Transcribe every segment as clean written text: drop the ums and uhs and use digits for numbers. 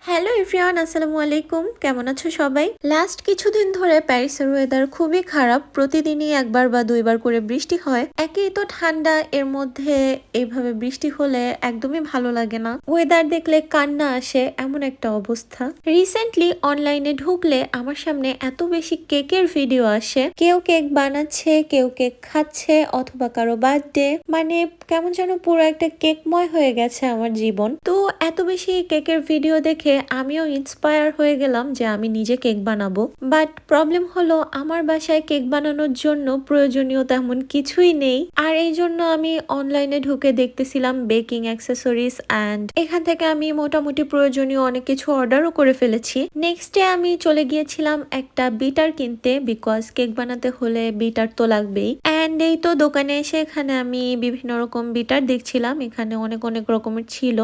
Hello everyone, আসসালামু আলাইকুম। কেমন আছো সবাই? লাস্ট কিছুদিন ধরে প্যারিসের ওয়েদার খুবই খারাপ। প্রতিদিনই একবার বা দুইবার করে বৃষ্টি হয়। একেই তো ঠান্ডা, এর মধ্যে এইভাবে বৃষ্টি হলে একদমই ভালো লাগে না। ওয়েদার দেখলে কান্না আসে, এমন একটা অবস্থা। রিসেন্টলি অনলাইনে ঢুকলে আমার সামনে এত বেশি কেকের ভিডিও আসে। কেউ কেক বানাচ্ছে, কেউ কেক খাচ্ছে, অথবা কারো বার্থডে। মানে কেমন যেন পুরো একটা কেকময় হয়ে গেছে আমার জীবন। তো এত বেশি কেকের ভিডিও দেখে আমিও ইন্সপায়ার হয়ে গেলাম যে আমি নিজে কেক বানাবো। বাট প্রবলেম হলো আমার বাসায় কেক বানানোর জন্য প্রয়োজনীয় তেমন কিছুই নেই। আর এই জন্য আমি অনলাইনে ঢুকে দেখতেছিলাম বেকিং অ্যাক্সেসরিজ অ্যান্ড এখান থেকে আমি মোটামুটি প্রয়োজনীয় অনেক কিছু অর্ডারও করে ফেলেছি। নেক্সট ডে আমি চলে গিয়েছিলাম একটা বিটার কিনতে, বিকজ কেক বানাতে হলে বিটার তো লাগবেই। অ্যান্ড এই তো দোকানে এসে এখানে আমি বিভিন্ন রকম বিটার দেখছিলাম। এখানে অনেক অনেক রকমের ছিল।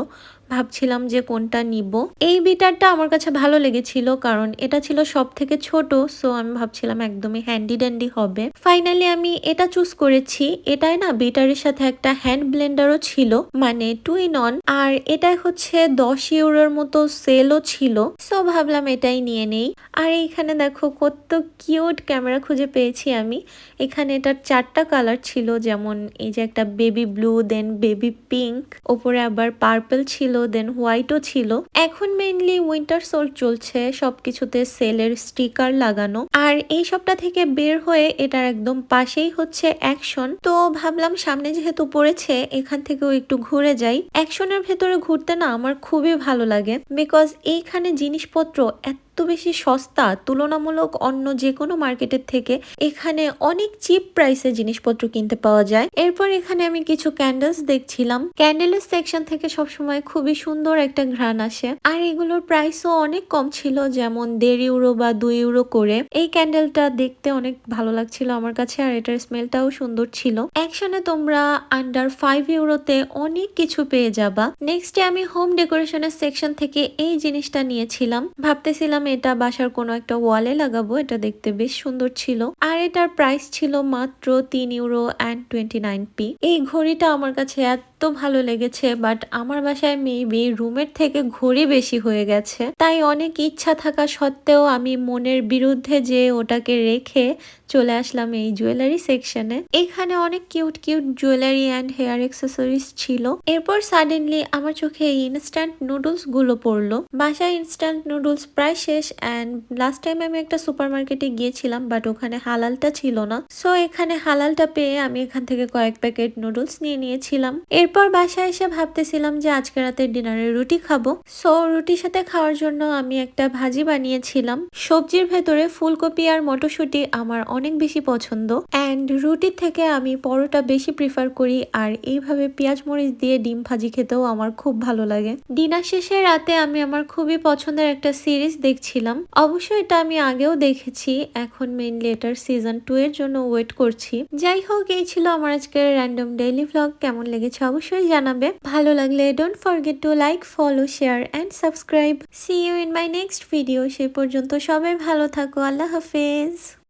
ভাবছিলাম যে কোনটা নিব। এই বিটারটা আমার কাছে ভালো লেগেছিল কারণ এটা ছিল সব থেকে ছোট, সো আমি ভাবছিলাম একদমই হ্যান্ডি ড্যান্ডি হবে। ফাইনালি আমি এটা চুজ করেছি। এটাই না বিটারের সাথে একটা হ্যান্ড ব্লেন্ডারও ছিল, মানে 2 in 1। আর এটাই হচ্ছে 10 ইউরোর মতো সেলও ছিল, সো ভাবলাম এটাই নিয়ে নেই। আর এইখানে দেখো কত কিউট ক্যামেরা খুঁজে পেয়েছি আমি। এখানে এটার 4টা কালার ছিল, যেমন এই যে একটা বেবি ব্লু, দেন বেবি পিঙ্ক, ওপরে আবার পার্পল ছিল, দেন হোয়াইটও ছিল। এখন মেইনলি উইন্টার সোল চলছে, সবকিছুতে সেলের স্টিকার লাগানো। আর এই সবটা থেকে বের হয়ে এটার একদম পাশেই হচ্ছে অ্যাকশন। তো ভাবলাম সামনে যেহেতু পড়েছে এখান থেকেও একটু ঘুরে যাই। অ্যাকশনের ভেতরে ঘুরতে না আমার খুবই ভালো লাগে, বিকজ এইখানে জিনিসপত্র এত বেশি সস্তা তুলনামূলক অন্য যে কোনো মার্কেটের থেকে। এখানে অনেক চিপ প্রাইসে জিনিসপত্র কিনতে পাওয়া যায়। এরপর এখানে আমি কিছু ক্যান্ডেলস দেখছিলাম। ক্যান্ডেলের সেকশন থেকে সবসময় খুবই সুন্দর একটা ঘ্রাণ আসে। আর এগুলোর প্রাইসও অনেক কম ছিল, যেমন 1.5 ইউরো বা 2 ইউরো করে। এই ক্যান্ডেলটা দেখতে অনেক ভালো লাগছিল আমার কাছে, আর এটার স্মেলটাও সুন্দর ছিল। একসাথে তোমরা আন্ডার 5 ইউরোতে অনেক কিছু পেয়ে যাবা। নেক্সটে আমি হোম ডেকোরেশনের সেকশন থেকে এই জিনিসটা নিয়েছিলাম। ভাবতেছিলাম এটা বাসার কোনো একটা ওয়ালে লাগাবো, এটা দেখতে বেশ সুন্দর ছিল। আর এটার প্রাইস ছিল মাত্র 3 ইউরো অ্যান্ড 29p। এই ঘড়িটা আমার কাছে এত ভালো লেগেছে, বাট আমার বাসায় মেবি রুমের থেকে ঘড়ি বেশি হয়ে গেছে। তাই অনেক ইচ্ছা থাকা সত্ত্বেও আমি মনের বিরুদ্ধে যে ওটাকে রেখে চলে আসলাম এই জুয়েলারি সেকশনে। এখানে অনেক cute cute jewellery and hair accessories ছিল। এরপর সাডেনলি আমার চোখে এই ইনস্ট্যান্ট নুডলস গুলো পড়লো। বাসায় ইনস্ট্যান্ট নুডলস প্রায় শেষ, অ্যান্ড লাস্ট টাইম আমি একটা সুপার মার্কেটে গিয়েছিলাম, বাট ওখানে হালালটা ছিল না। সো এখানে হালালটা পেয়ে আমি এখান থেকে কয়েক প্যাকেট নুডলস নিয়ে নিয়েছিলাম। এরপর বাসায় এসে ভাবতেছিলাম যে আজকে রাতে ডিনারে রুটি খাবো। সো রুটির সাথে খাওয়ার জন্য আমি একটা ভাজি বানিয়েছিলাম। সবজির ভেতরে ফুলকপি আর মটরশুঁটি আমার অনেক বেশি পছন্দ, অ্যান্ড রুটির থেকে আমি পরোটা বেশি প্রিফার করি। আর এইভাবে পেঁয়াজ মরিচ দিয়ে ডিম ভাজি খেতেও আমার খুব ভালো লাগে। ডিনার শেষে রাতে আমি আমার খুবই পছন্দের একটা সিরিজ দেখছিলাম। অবশ্যই এটা আমি আগেও দেখেছি, এখন মেইনলি এটার সিজন 2 এর জন্য ওয়েট করছি। যাই হোক, এই ছিল আমার আজকের র্যান্ডম ডেইলি ভ্লগ। কেমন লেগেছে অবশ্যই জানাবে। ভালো লাগলে don't forget to like, follow, share and subscribe. See you in my next video. সে পর্যন্ত সবাই ভালো থাকো। আল্লাহ হাফেজ।